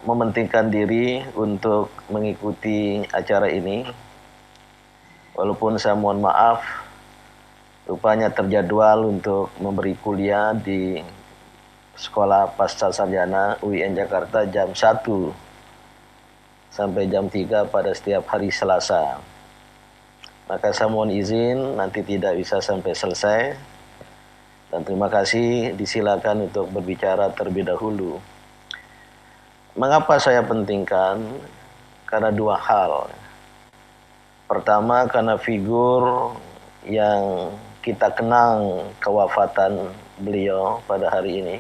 Mementingkan diri untuk mengikuti acara ini, walaupun saya mohon maaf, rupanya terjadwal untuk memberi kuliah di Sekolah Pasca Sarjana UIN Jakarta jam 1 sampai jam 3 pada setiap hari Selasa. Maka saya mohon izin nanti tidak bisa sampai selesai, dan terima kasih, disilakan untuk berbicara terlebih dahulu. Mengapa saya pentingkan? Karena dua hal. Pertama, karena figur yang kita kenang kewafatan beliau pada hari ini,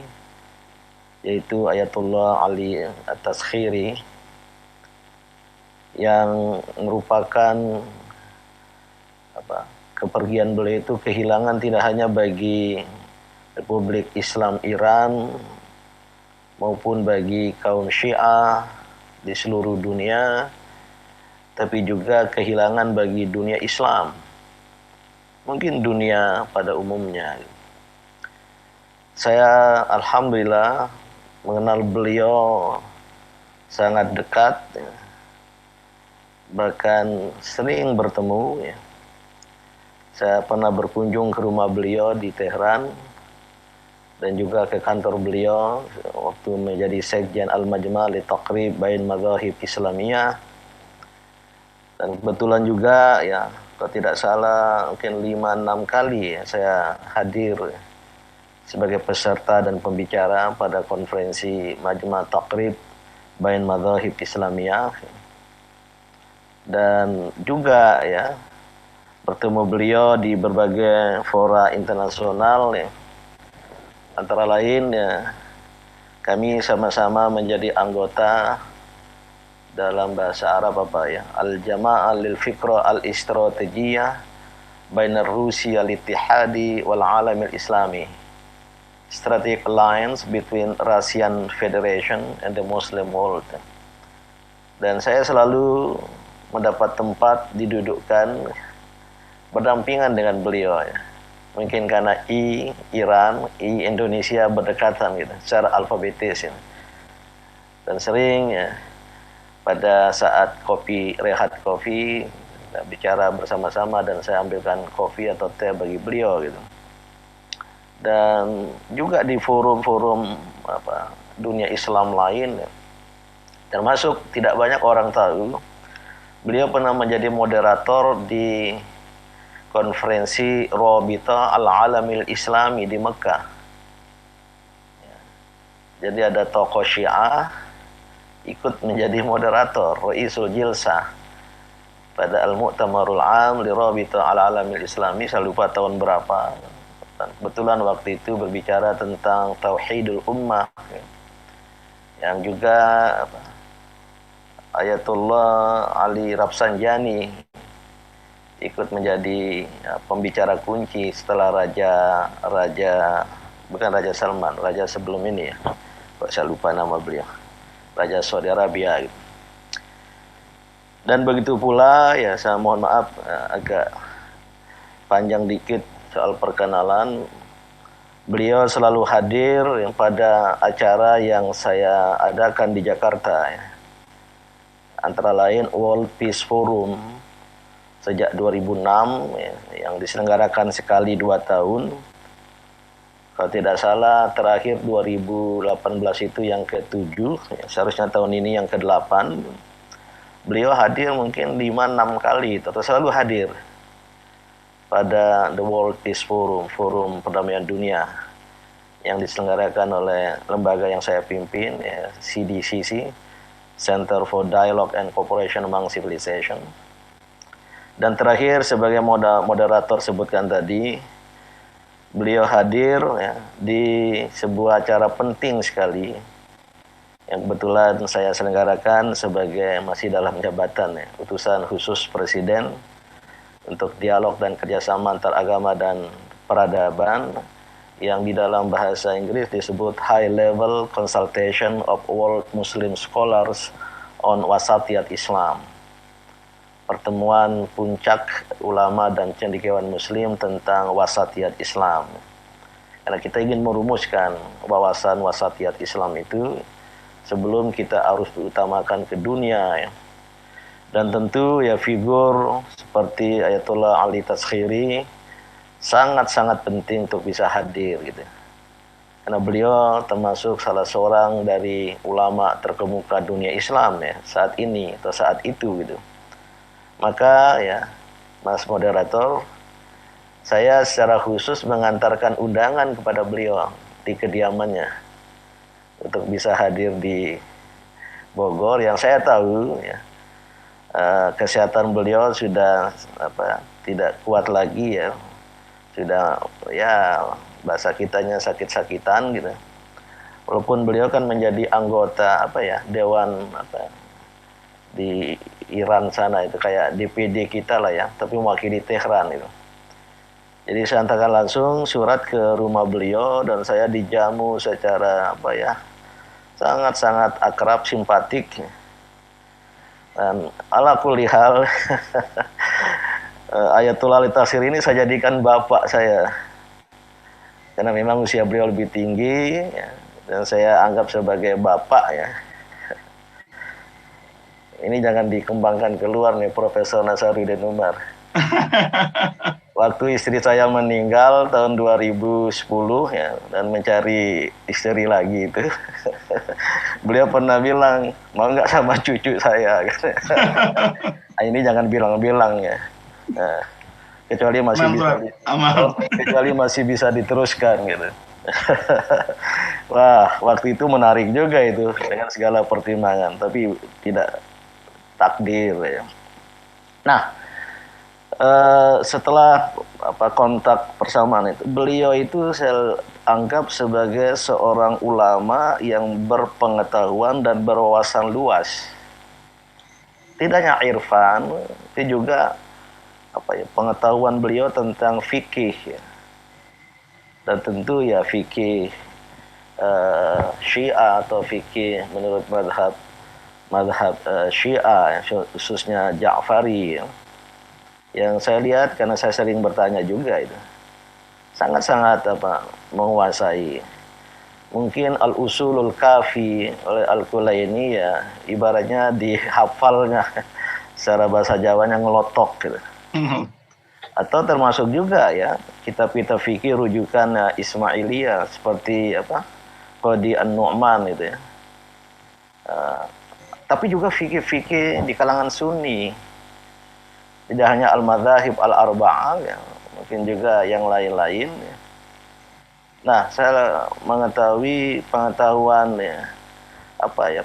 yaitu Ayatullah Ali At-Taskhiri, yang merupakan kepergian beliau itu kehilangan tidak hanya bagi Republik Islam Iran maupun bagi kaum Syiah di seluruh dunia, tapi juga kehilangan bagi dunia Islam, mungkin dunia pada umumnya. Saya alhamdulillah mengenal beliau sangat dekat, bahkan sering bertemu. Saya pernah berkunjung ke rumah beliau di Tehran dan juga ke kantor beliau waktu menjadi Sekjen Al-Majma' li Taqrib Bain Madzahib Islamiyah. Dan kebetulan juga kalau tidak salah mungkin 5-6 kali saya hadir sebagai peserta dan pembicara pada konferensi Majma' Taqrib Bain Madzahib Islamiyah. Dan juga bertemu beliau di berbagai fora internasional, antara lain kami sama-sama menjadi anggota dalam bahasa Arab Al-Jama'ah lil Fikra al-Istrategiyah Bainar Rusia al-Ittihadi wal Alamil Islami, Strategic Alliance between Russian Federation and the Muslim world. Dan saya selalu mendapat tempat didudukkan berdampingan dengan beliau. Mungkin karena Iran, Indonesia berdekatan secara alfabetis. Dan sering pada saat rehat kopi, kita bicara bersama-sama dan saya ambilkan kopi atau teh bagi beliau Dan juga di forum-forum dunia Islam lain, termasuk tidak banyak orang tahu, beliau pernah menjadi moderator di konferensi Rabita Al-Alamil Islami di Mekah. Jadi ada tokoh Syiah ikut menjadi moderator, Ra'isul Jilsah pada Al-Mu'tamarul Am li Rabita Al-Alamil Islami, saya lupa tahun berapa. Dan kebetulan waktu itu berbicara tentang Tauhidul Ummah, yang juga Ayatullah Ali Rafsanjani ikut menjadi pembicara kunci setelah bukan Raja Salman, raja sebelum ini kok saya lupa nama beliau, Raja Saudi Arabia Dan begitu pula saya mohon maaf agak panjang dikit soal perkenalan. Beliau selalu hadir pada acara yang saya adakan di Jakarta, antara lain World Peace Forum sejak 2006 yang diselenggarakan sekali 2 tahun. Kalau tidak salah terakhir 2018 itu yang ke-7, seharusnya tahun ini yang ke-8. Beliau hadir mungkin 5-6 kali, atau selalu hadir pada The World Peace Forum, forum perdamaian dunia yang diselenggarakan oleh lembaga yang saya pimpin, CDCC, Center for Dialogue and Cooperation Among Civilization. Dan terakhir sebagai moderator sebutkan tadi, beliau hadir di sebuah acara penting sekali yang kebetulan saya selenggarakan sebagai masih dalam jabatan utusan khusus Presiden untuk dialog dan kerjasama antar agama dan peradaban, yang di dalam bahasa Inggris disebut High Level Consultation of World Muslim Scholars on Wasatiyat Islam, pertemuan puncak ulama dan cendekiawan muslim tentang wasatiyat Islam. Karena kita ingin merumuskan wawasan wasatiyat Islam itu sebelum kita harus utamakan ke dunia ya. Dan tentu ya figur seperti Ayatullah Ali Taskhiri sangat-sangat penting untuk bisa hadir gitu. Karena beliau termasuk salah seorang dari ulama terkemuka dunia Islam ya saat ini atau saat itu gitu. Maka ya Mas Moderator, saya secara khusus mengantarkan undangan kepada beliau di kediamannya untuk bisa hadir di Bogor yang saya tahu ya kesehatan beliau sudah tidak kuat lagi ya. Sudah ya bahasa kitanya sakit-sakitan gitu. Walaupun beliau kan menjadi anggota dewan di Iran sana itu kayak DPD kita lah ya, tapi mewakili Tehran itu. Jadi saya antarkan langsung surat ke rumah beliau dan saya dijamu secara sangat-sangat akrab, simpatik. Dan ala kulli hal Ayatullah Ali Taskhiri ini saya jadikan bapak saya. Karena memang usia beliau lebih tinggi ya, dan saya anggap sebagai bapak ya. Ini jangan dikembangkan keluar nih Profesor Nasaruddin Umar. Waktu istri saya meninggal tahun 2010 ya, dan mencari istri lagi itu. Beliau pernah bilang, mau nggak sama cucu saya? Ini jangan bilang-bilang ya. Nah, kecuali masih bisa diteruskan gitu. Wah, waktu itu menarik juga itu dengan segala pertimbangan, tapi tidak takdir ya. Nah, setelah kontak persamaan itu, beliau itu saya anggap sebagai seorang ulama yang berpengetahuan dan berwawasan luas. Tidak hanya irfan, tapi juga pengetahuan beliau tentang fikih ya. Dan tentu ya fikih Syiah atau fikih menurut madhab Syiah khususnya Ja'fari ya. Yang saya lihat karena saya sering bertanya juga itu sangat-sangat menguasai. Mungkin al-usulul kafi oleh Al-Kulaini ya ibaratnya dihafalnya secara bahasa Jawanya ngelotok gitu. Atau termasuk juga ya kitab-kitab fikih rujukan Ismailiyah seperti Qadi An-Nu'man itu ya. Tapi juga fikih-fikih di kalangan Sunni. Tidak hanya al-madzahib al-arba'ah ya, mungkin juga yang lain-lain ya. Nah, saya mengetahui pengetahuan ya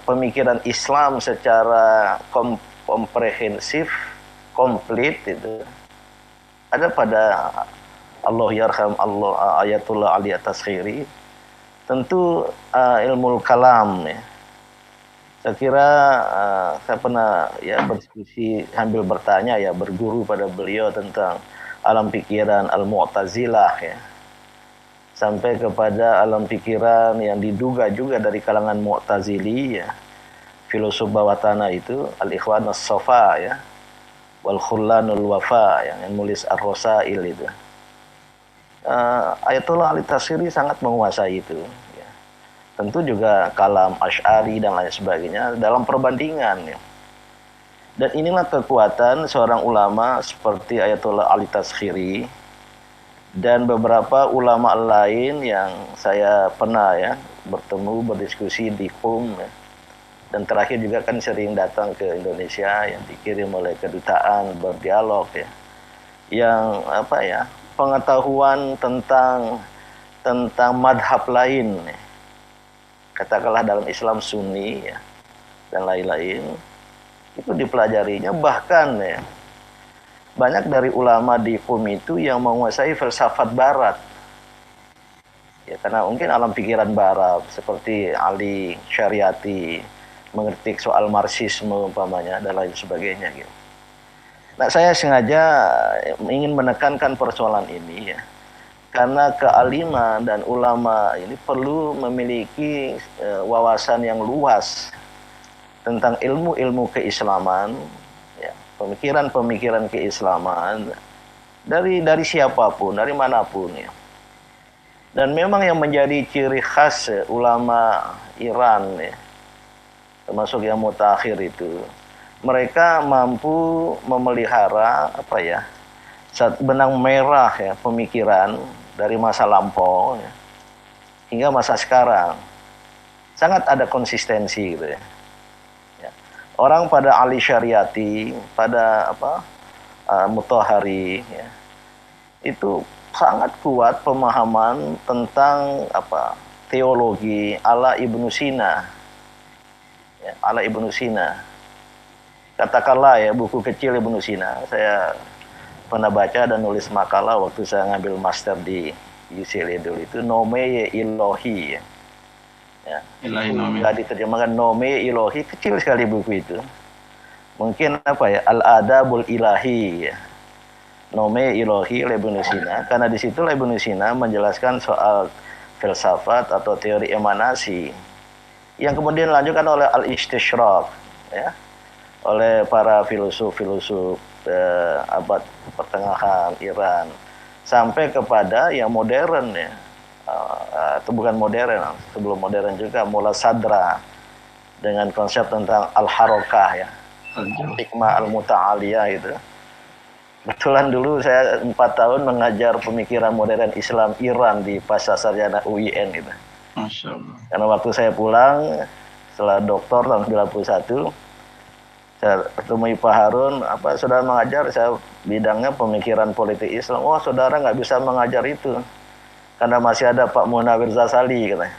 pemikiran Islam secara komprehensif, komplit itu ada pada Allah yarham Allah Ayatullah Ali Taskhiri. Tentu ilmu kalam ya. Saya kira saya pernah ya berdiskusi sambil bertanya ya berguru pada beliau tentang alam pikiran al-Mu'tazilah ya. Sampai kepada alam pikiran yang diduga juga dari kalangan Mu'tazili ya. Filosof bawah tanah itu Al-Ikhwan As-Safa ya. Wal Khullanul Wafa yang nulis Ar-Rasail itu. Ayatullah Ali Taskhiri sangat menguasai itu. Tentu juga kalam Asy'ari dan lain sebagainya dalam perbandingan ya. Dan inilah kekuatan seorang ulama seperti Ayatullah Ali Taskhiri dan beberapa ulama lain yang saya pernah ya bertemu berdiskusi di Qum ya. Dan terakhir juga kan sering datang ke Indonesia yang dikirim oleh kedutaan berdialog ya. Yang pengetahuan tentang madhab lain ya. Katakanlah dalam Islam Sunni ya, dan lain-lain itu dipelajarinya. Bahkan ya banyak dari ulama di Qum itu yang menguasai filsafat Barat ya, karena mungkin alam pikiran Barat seperti Ali Syariati mengerti soal Marxisme umpamanya dan lain sebagainya gitu. Nah, saya sengaja ingin menekankan persoalan ini ya. Karena kealiman dan ulama ini perlu memiliki wawasan yang luas tentang ilmu-ilmu keislaman, ya, pemikiran-pemikiran keislaman dari siapapun, dari manapun ya. Dan memang yang menjadi ciri khas ulama Iran ya, termasuk yang mutakhir itu, mereka mampu memelihara benang merah ya pemikiran dari masa lampau ya, hingga masa sekarang. Sangat ada konsistensi gitu ya. Orang pada Ali Syariati, pada Mutahari ya, itu sangat kuat pemahaman tentang teologi ala Ibnu Sina. Ya, ala Ibnu Sina. Katakanlah ya buku kecil Ibnu Sina, saya pernah baca dan nulis makalah waktu saya ngambil master di UCLA dulu itu, Nome Ilohi ya. Ya, nggak diterjemahkan Nome Ilohi, kecil sekali buku itu. Mungkin Al-Adabul Ilahi ya. Nome Ilohi oleh Ibnu Sina, karena di situ Ibnu Sina menjelaskan soal filsafat atau teori emanasi yang kemudian dilanjutkan oleh al-istishraq ya, oleh para filosof-filosof abad pertengahan Iran sampai kepada yang modern ya. Atau bukan modern, sebelum modern juga, Mullah Sadra dengan konsep tentang al-harokah ya, hikmah al-muta'aliyah itu. Kebetulan dulu saya 4 tahun mengajar pemikiran modern Islam Iran di Pasca Sarjana UIN gitu. Masya Allah. Karena waktu saya pulang setelah doktor tahun 91, saya ketemu Pak Harun, saudara mengajar, saya bidangnya pemikiran politik Islam. Oh, saudara nggak bisa mengajar itu karena masih ada Pak Munawir Zasali katanya.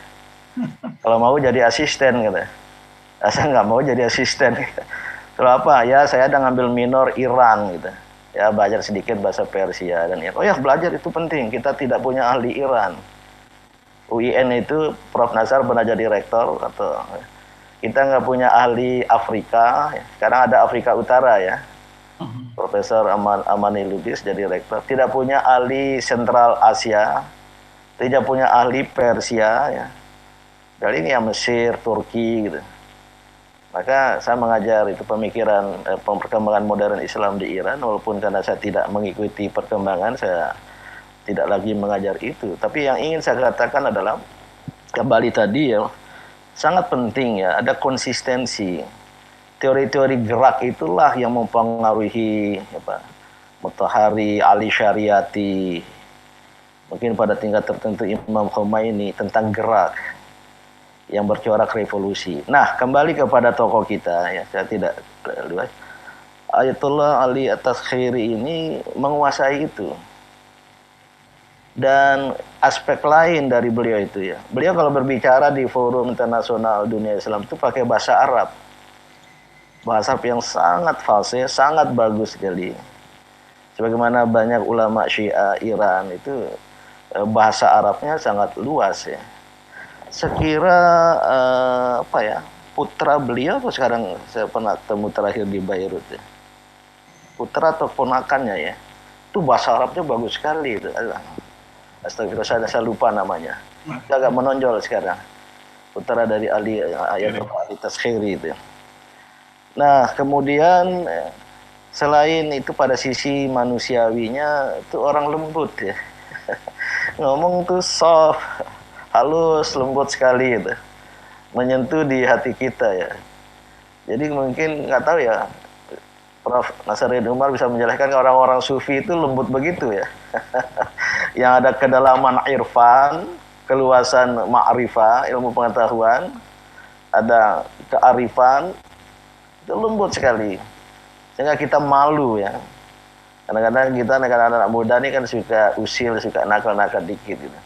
Kalau mau jadi asisten katanya. Saya nggak mau jadi asisten. Kalau apa? Ya saya ada ngambil minor Iran gitu. Ya belajar sedikit bahasa Persia dan oh ya belajar itu penting. Kita tidak punya ahli Iran. UIN itu Prof Nasar pernah jadi rektor atau kita nggak punya ahli Afrika. Sekarang ada Afrika Utara ya. Profesor Amani Lubis jadi rektor. Tidak punya ahli Sentral Asia. Tidak punya ahli Persia ya. Dari ini ya Mesir, Turki gitu. Maka saya mengajar itu pemikiran perkembangan modern Islam di Iran, walaupun karena saya tidak mengikuti perkembangan, saya tidak lagi mengajar itu. Tapi yang ingin saya katakan adalah kembali tadi ya, sangat penting ya ada konsistensi. Teori-teori gerak itulah yang mempengaruhi Mutahari, Ali Syariati, mungkin pada tingkat tertentu Imam Khomeini tentang gerak yang bercorak revolusi. Nah, kembali kepada tokoh kita ya, saya tidak luas. Ayatullah Ali At-Taskhairi ini menguasai itu. Dan aspek lain dari beliau itu ya. Beliau kalau berbicara di forum internasional dunia Islam itu pakai bahasa Arab. Bahasa Arab yang sangat fasih, sangat bagus sekali. Sebagaimana banyak ulama Syiah Iran itu bahasa Arabnya sangat luas ya. Sekira putra beliau atau sekarang saya pernah temu terakhir di Beirut ya. Putra atau ponakannya ya. Itu bahasa Arabnya bagus sekali itu. Astagfirullah, saya lupa namanya. Dia agak menonjol sekarang. Putra dari Ayatullah Ali Taskhairi itu. Nah, kemudian selain itu pada sisi manusiawinya itu orang lembut ya. Ngomong tuh soft, halus, lembut sekali itu, menyentuh di hati kita ya. Jadi mungkin nggak tahu ya, Prof Nasaruddin Umar bisa menjelaskan orang-orang sufi itu lembut begitu ya. Yang ada kedalaman irfan, keluasan ma'rifah, ilmu pengetahuan, ada kearifan, itu lembut sekali. Sehingga kita malu ya. Kadang-kadang kita anak-anak muda ini kan suka usil, suka nakal-nakal dikit gitu.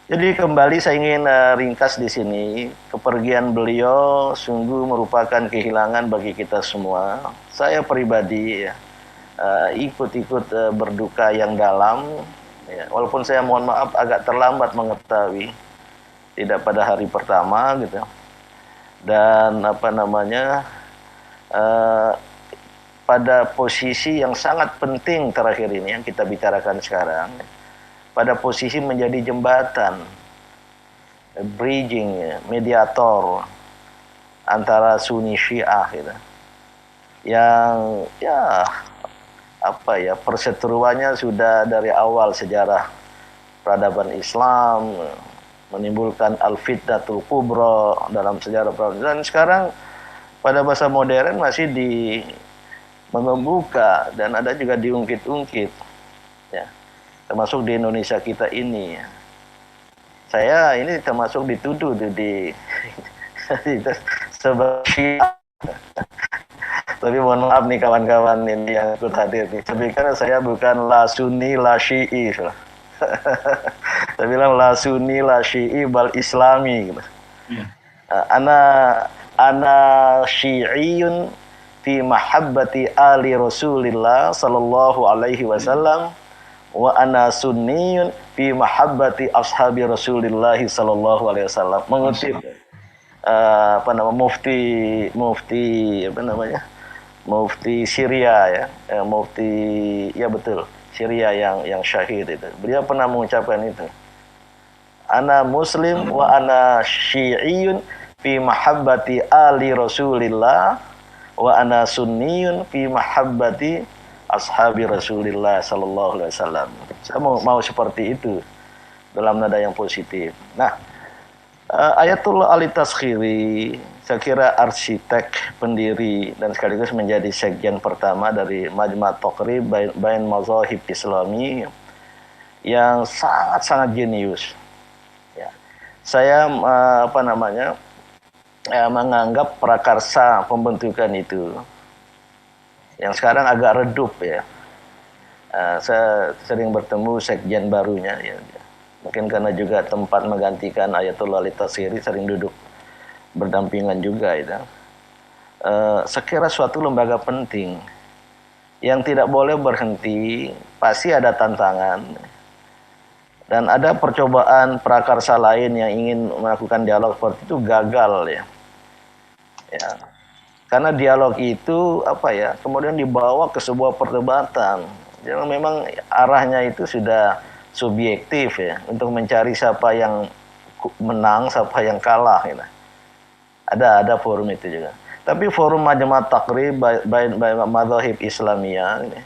Jadi kembali saya ingin ringkas di sini, kepergian beliau sungguh merupakan kehilangan bagi kita semua. Saya pribadi ya, ikut-ikut berduka yang dalam, ya, walaupun saya mohon maaf agak terlambat mengetahui, tidak pada hari pertama gitu. Dan pada posisi yang sangat penting terakhir ini yang kita bicarakan sekarang, pada posisi menjadi jembatan, bridging, mediator antara Sunni Syiah gitu. Yang perseteruannya sudah dari awal sejarah peradaban Islam, menimbulkan al-fitnatul kubra dalam sejarah peradaban. Dan sekarang pada masa modern masih mengemuka dan ada juga diungkit-ungkit, ya, termasuk di Indonesia kita ini. Ya. Saya ini termasuk dituduh di sebagai, tapi mohon maaf nih kawan-kawan ini yang ikut hadir nih. Karena saya bukan la Sunni la Syi'i. Saya bilang la Sunni la Syi'i bal Islami. Gitu. Yeah. Ana Syi'iyun fi mahabbati ali Rasulillah sallallahu alaihi wasallam wa ana sunniyun fi mahabbati ashabi Rasulillah sallallahu alaihi wasallam. Mengutip mufti Syria ya, betul, Syria yang syahid itu. Beliau pernah mengucapkan itu. Ana muslim wa ana syi'iyun fi mahabbati ali Rasulillah wa ana sunniyun fi mahabbati ashabi Rasulillah sallallahu alaihi wasallam. Saya mau seperti itu dalam nada yang positif. Nah, Ayatullah Ali Taskhiri, saya kira arsitek, pendiri dan sekaligus menjadi sekjen pertama dari Majma' Taqrib Bain Mazahib Islami yang sangat-sangat jenius. Ya. Saya menganggap prakarsa pembentukan itu yang sekarang agak redup ya. Saya sering bertemu sekjen barunya ya. Mungkin karena juga tempat menggantikan Ayatullah Ali Taskhiri, sering duduk berdampingan juga itu. Sekira suatu lembaga penting yang tidak boleh berhenti, pasti ada tantangan dan ada percobaan prakarsa lain yang ingin melakukan dialog seperti itu gagal ya. Ya. Karena dialog itu kemudian dibawa ke sebuah perdebatan. Jadi memang arahnya itu sudah subjektif ya, untuk mencari siapa yang menang, siapa yang kalah gitu. Ada forum itu juga. Tapi forum Majma' Taqrib Bain Mazahib Islamiyah ini,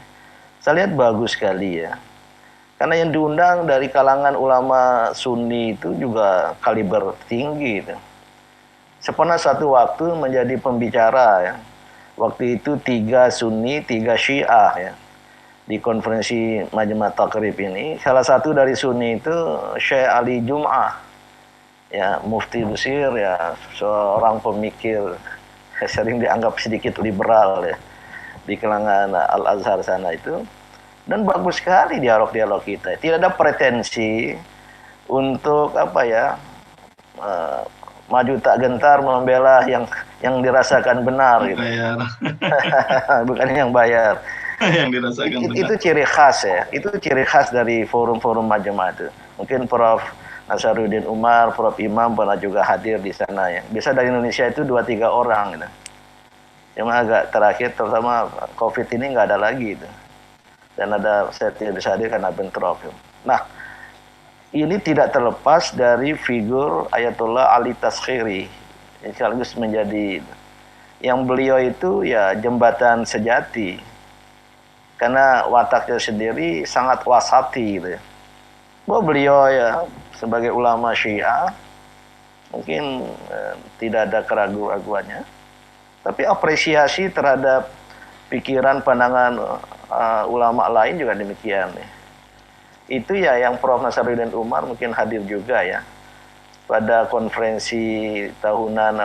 saya lihat bagus sekali ya. Karena yang diundang dari kalangan ulama Sunni itu juga kaliber tinggi itu. Saya satu waktu menjadi pembicara ya. Waktu itu 3 Sunni, 3 Syiah ya. Di konferensi Majma' Taqrib ini, salah satu dari Sunni itu Syekh Ali Jum'ah, ya, mufti Mesir ya, seorang pemikir sering dianggap sedikit liberal ya di kalangan Al-Azhar sana itu, dan bagus sekali dialog-dialog kita. Tidak ada pretensi untuk maju tak gentar membela yang dirasakan benar gitu. Bukan yang bayar. Yang dirasakan itu ciri khas ya, itu ciri khas dari forum-forum Majma' itu. Mungkin Prof. Nasaruddin Umar, Prof. Imam pernah juga hadir di sana ya. Biasa dari Indonesia itu 2-3 orang gitu. Cuma agak terakhir, terutama COVID ini nggak ada lagi itu. Dan saya tidak bisa hadir karena bentrok. Nah, ini tidak terlepas dari figur Ayatullah Ali Taskhiri, yang sekaligus menjadi yang beliau itu ya jembatan sejati. Karena wataknya sendiri sangat wasati gitu ya. Bahwa beliau ya sebagai ulama Syiah mungkin tidak ada keraguan-raguannya, tapi apresiasi terhadap pikiran pandangan ulama lain juga demikian ya. Itu ya yang Prof. Nasaruddin Umar mungkin hadir juga ya pada konferensi tahunan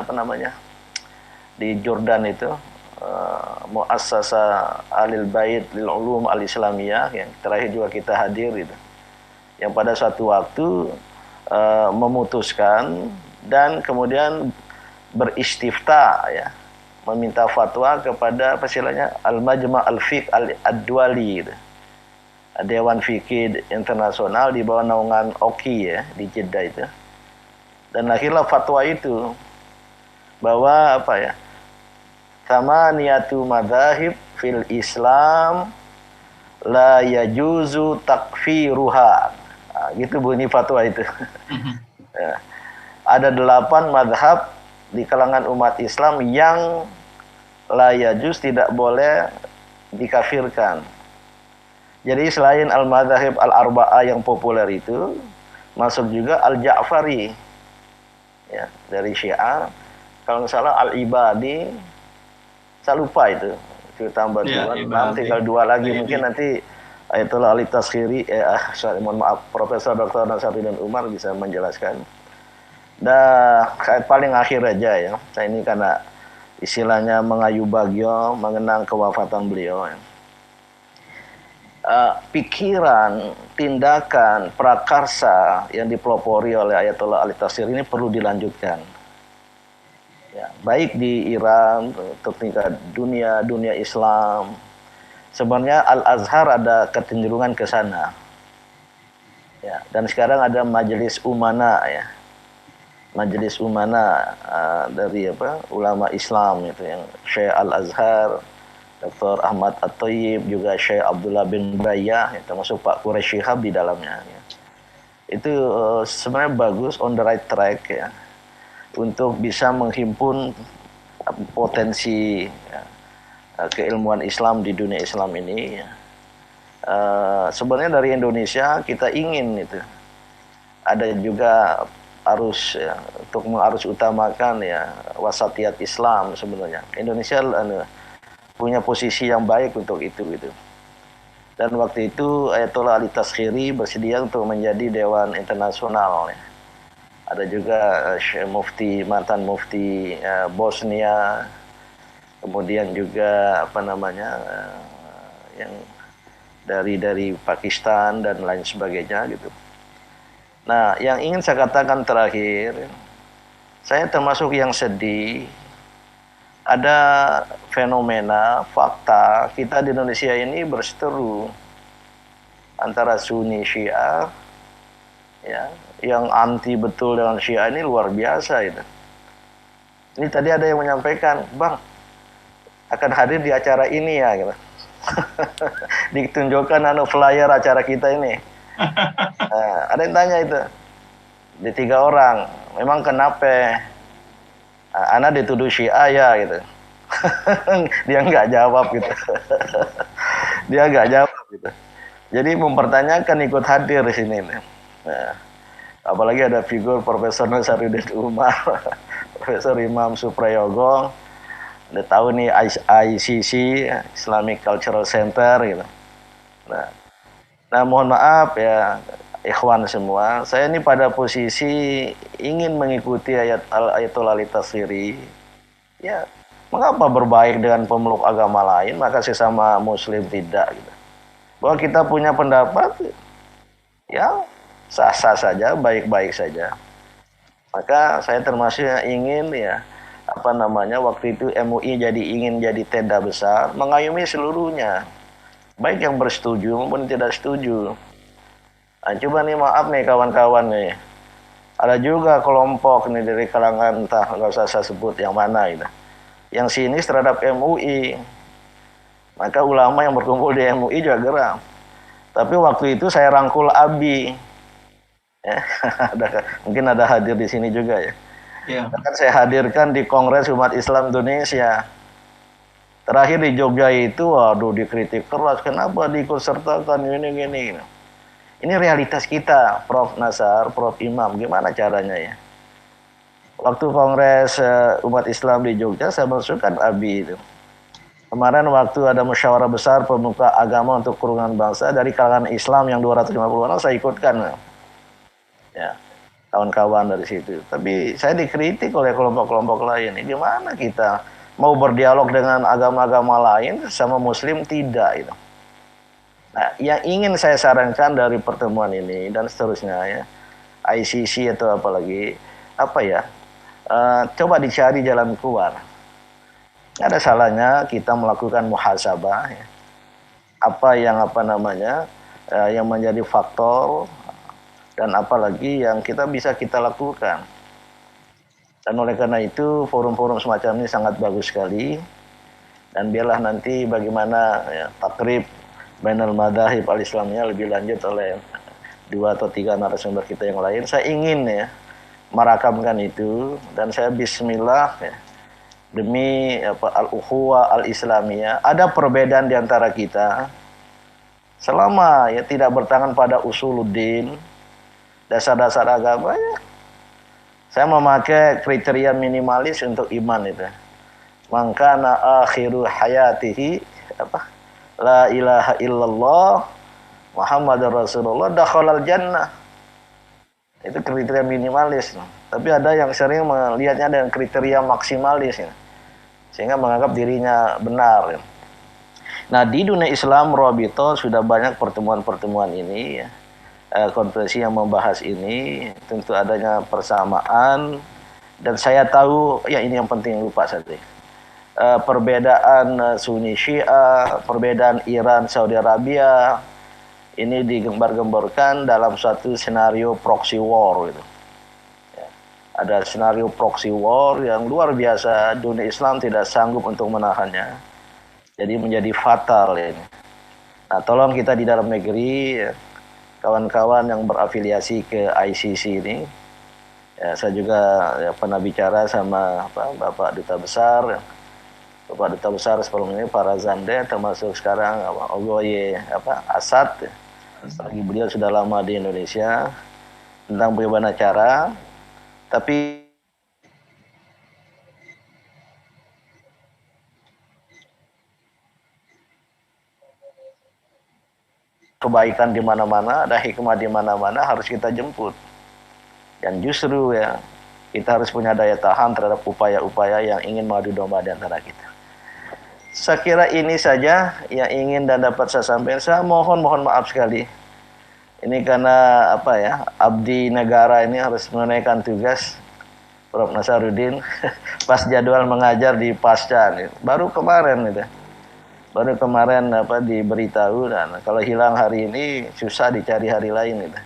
di Jordan itu, Muassasa Alil Bait Lil Ulum Al Islamiyah, yang terakhir juga kita hadir itu, yang pada suatu waktu memutuskan dan kemudian beristifta ya, meminta fatwa kepada Al-Majma' Al-Fiqh Ad-Duali gitu. Dewan Fikih Internasional di bawah naungan OKI ya di Jeddah itu. Dan akhirnya fatwa itu bahwa sama niatu madzahib fil Islam la yajuzu takfiruha. Nah, gitu bunyi fatwa itu. Ya. Ada 8 madhab di kalangan umat Islam yang la yajuz, tidak boleh dikafirkan. Jadi selain al-madzahib al-arba'ah yang populer itu, masuk juga Al-Ja'fari, ya, dari Syiah. Kalau nggak salah Al-Ibadi, saya lupa itu tambah Ya, dua, nanti Ibadi. tinggal dua lagi, Zaidi. mungkin nanti Ayatullah Ali Taskhiri, sorry, mohon maaf, Profesor Dr. Nasaruddin Umar bisa menjelaskan. Dah, saya paling akhir aja ya, saya ini karena istilahnya mengayu bagio, mengenang kewafatan beliau ya. Pikiran, tindakan, prakarsa yang dipelopori oleh Ayatollah Ali Taskhiri ini perlu dilanjutkan. Ya, baik di Iran, tingkat dunia Islam. Sebenarnya Al-Azhar ada kecenderungan ke sana. Ya, dan sekarang ada Majelis Umana ya. Majelis Umana dari ulama Islam itu yang Syekh Al-Azhar, Dr. Ahmad At-Thayyib, juga Syekh Abdullah bin Brayah, ya, termasuk Pak Quraish Shihab di dalamnya. Ya. Itu sebenarnya bagus, on the right track ya, untuk bisa menghimpun potensi ya, keilmuan Islam di dunia Islam ini. Ya. Sebenarnya dari Indonesia kita ingin itu ada juga arus ya, untuk mengarus utamakan ya wasatiyat Islam sebenarnya. Indonesia punya posisi yang baik untuk itu gitu. Dan waktu itu Ayatollah Ali Taskhiri bersedia untuk menjadi Dewan Internasional ya. Ada juga Mufti, mantan Mufti Bosnia, kemudian juga yang dari Pakistan dan lain sebagainya gitu. Nah, yang ingin saya katakan terakhir, saya termasuk yang sedih. Ada fenomena, fakta, kita di Indonesia ini berseteru antara Sunni Syiah, ya, yang anti betul dengan Syiah ini luar biasa itu. Ini tadi ada yang menyampaikan, Bang, akan hadir di acara ini ya, gitu. Ditunjukkan flyer acara kita ini. Ada yang tanya itu, di 3 orang, memang kenapa? Ana dituduh Syiah ya gitu. Dia nggak jawab gitu. Dia nggak jawab gitu. Jadi mempertanyakan ikut hadir di sini. Nah, apalagi ada figur Profesor Nasaruddin Umar, Profesor Imam Suprayogo, udah tahu nih ICC, Islamic Cultural Center gitu. Nah, mohon maaf ya ikhwan semua, saya ini pada posisi ingin mengikuti Ayatollah Ali Taskhiri. Ya, mengapa berbaik dengan pemeluk agama lain, maka sesama muslim tidak gitu. Bahwa kita punya pendapat ya sah-sah saja, baik-baik saja. Maka saya termasuk yang ingin ya waktu itu MUI ingin jadi tenda besar, mengayomi seluruhnya, baik yang bersetuju maupun tidak setuju. Nah, coba nih maaf nih kawan-kawan nih, ada juga kelompok nih dari kalangan entah nggak usah saya sebut yang mana itu, yang sinis terhadap MUI. Maka ulama yang berkumpul di MUI juga geram. Tapi waktu itu saya rangkul Abi, ya, mungkin ada hadir di sini juga ya. Ya. Kan saya hadirkan di Kongres Umat Islam Indonesia. Terakhir di Jogja itu, waduh dikritik keras, kenapa diikut sertakan gini. Ini realitas kita, Prof. Nasar, Prof. Imam, gimana caranya ya? Waktu Kongres Umat Islam di Jogja, saya masukkan Abi itu. Kemarin waktu ada musyawarah besar pemuka agama untuk kerukunan bangsa dari kalangan Islam yang 250 orang, saya ikutkan. Ya, kawan-kawan dari situ. Tapi saya dikritik oleh kelompok-kelompok lain. Ini gimana kita mau berdialog dengan agama-agama lain sama Muslim tidak itu. Nah, yang ingin saya sarankan dari pertemuan ini dan seterusnya ya, ICC atau apalagi coba dicari jalan keluar. Ada salahnya kita melakukan muhasabah ya. Apa yang yang menjadi faktor dan apalagi yang bisa kita lakukan. Dan oleh karena itu forum-forum semacam ini sangat bagus sekali. Dan biarlah nanti bagaimana ya, takrib bainal madzahib al-islamiyah lebih lanjut oleh 2 atau 3 narasumber kita yang lain. Saya ingin ya merakamkan itu, dan saya bismillah ya, demi al-ukhuwah al-islamiyah, ada perbedaan di antara kita selama ya tidak bertangan pada usuluddin, dasar-dasar agama ya. Saya memakai kriteria minimalis untuk iman itu. Mangkana akhiru hayatihi apa? La ilaha illallah Muhammadur Rasulullah dakhalal jannah. Itu kriteria minimalis. Tapi ada yang sering melihatnya dengan kriteria maksimalis ya. Sehingga menganggap dirinya benar. Nah, di dunia Islam Rabito sudah banyak pertemuan-pertemuan ini ya. Konferensi yang membahas ini, tentu adanya persamaan, dan saya tahu ya ini yang penting lupa saja. Perbedaan Sunni Syiah, perbedaan Iran Saudi Arabia ini digembar-gemborkan dalam suatu senario proxy war gitu. Ya. Ada senario proxy war yang luar biasa, dunia Islam tidak sanggup untuk menahannya. Jadi menjadi fatal ini. Nah, tolong kita di dalam negeri, ya, kawan-kawan yang berafiliasi ke ICC ini, ya, saya juga ya, pernah bicara sama Bapak Duta Besar, ya. Bapak Duta Besar sebelum ini para Zande, termasuk sekarang Ogoye Asad, ya. Bagi beliau sudah lama di Indonesia, tentang bagaimana cara, tapi kebaikan di mana-mana, ada hikmah di mana-mana harus kita jemput. Dan justru ya, kita harus punya daya tahan terhadap upaya-upaya yang ingin mengadu domba di antara kita. Saya kira ini saja yang ingin dan dapat saya sampaikan. Saya mohon maaf sekali. Ini karena abdi negara ini harus menunaikan tugas. Prof. Nasaruddin pas jadwal mengajar di Pasca nih. Baru kemarin gitu. Baru kemarin diberitahu, dan kalau hilang hari ini susah dicari hari lain gitu.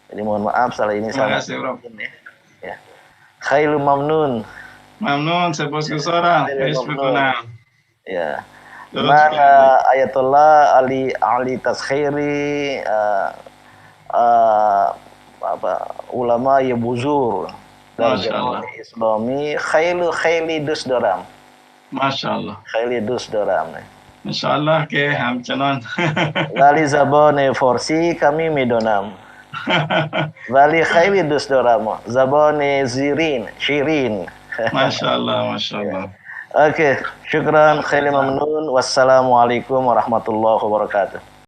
Jadi mohon maaf salah ini sangat ya. Ya. Khairu mamnun. Mamnun sebosku seorang. Ya. Mana Ayatullah Ali Taskhiri ulama ya buzur dari Islami khayli dusdaram. Masyaallah. Khayli dusdaram. Insyaallah ke hamcanon. Lali zabone forsi kami midonam. Wali khayli dusdaram. Zabone shirin. Masyaallah. Oke, syukran, khairu mamnun. Wassalamualaikum warahmatullahi wabarakatuh.